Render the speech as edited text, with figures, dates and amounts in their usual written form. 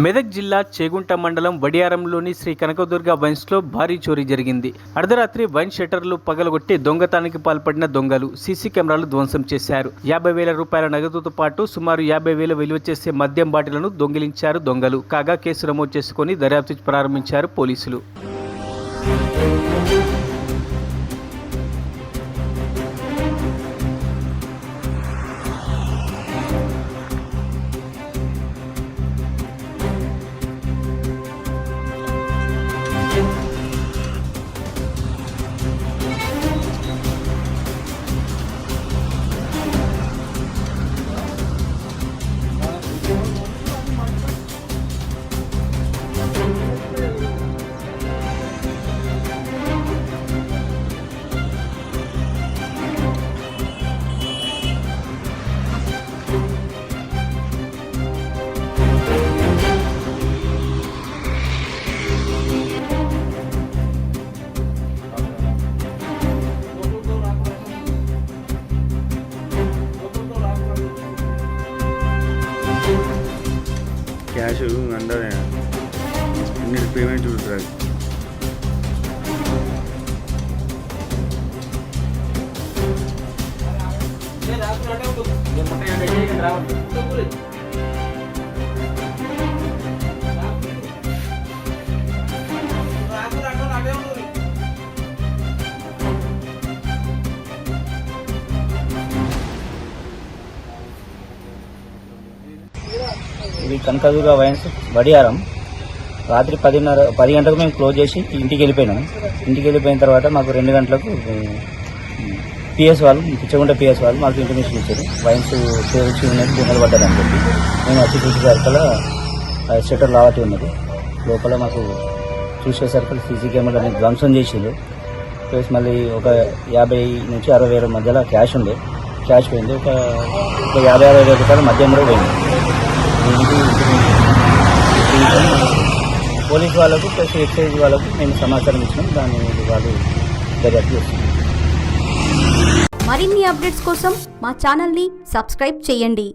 మెదక్ జిల్లా చేగుంట మండలం వడియారంలోని శ్రీ కనకదుర్గ వైన్స్లో భారీ చోరీ జరిగింది. అర్ధరాత్రి వైన్ షట్టర్లు పగలగొట్టి దొంగతనానికి పాల్పడిన దొంగలు సీసీ కెమెరాలు ధ్వంసం చేశారు. 50,000 రూపాయల నగదుతో పాటు సుమారు 50,000 విలువ చేసే మద్యం బాటిళ్లను దొంగిలించారు దొంగలు. కాగా కేసు నమోదు చేసుకుని దర్యాప్తు ప్రారంభించారు పోలీసులు. క్యాష్ అండర్ అన్ని పేమెంట్ చూడరాదు. ఇది కనకదుర్గ వైన్స్ వడియారం. రాత్రి 10 గంటలకు మేము క్లోజ్ చేసి ఇంటికి వెళ్ళిపోయినాం. ఇంటికి వెళ్ళిపోయిన తర్వాత మాకు 2 గంటలకు పిఎస్ వాళ్ళు, పిచ్చగుంట పిఎస్ వాళ్ళు మాకు ఇన్ఫర్మేషన్ ఇచ్చారు. వైన్స్ సేవించి ఉన్నది, దొంగలు పడ్డారని చెప్పి మేము వచ్చి చూసేసరికల షట్టర్ లావటి ఉన్నది. లోపల మాకు చూసేసరికి సీసీ కెమెరాని ధ్వంసం చేసింది. ప్లస్ మళ్ళీ ఒక 50 నుంచి 60,000 మధ్యలో క్యాష్ ఉండే. క్యాష్ పోయింది. ఒక 50-60,000 రూపాయల మద్యం కూడా పోయింది. పోలీస్ వాళ్ళకు ప్లస్ ఎక్సైజ్ వాళ్ళకు మేము సమాచారం ఇచ్చినాం. దాన్ని వాళ్ళు దర్యాప్తు చేస్తున్నాం. మరిన్ని అప్డేట్స్ కోసం మా ఛానల్ని సబ్స్క్రైబ్ చేయండి.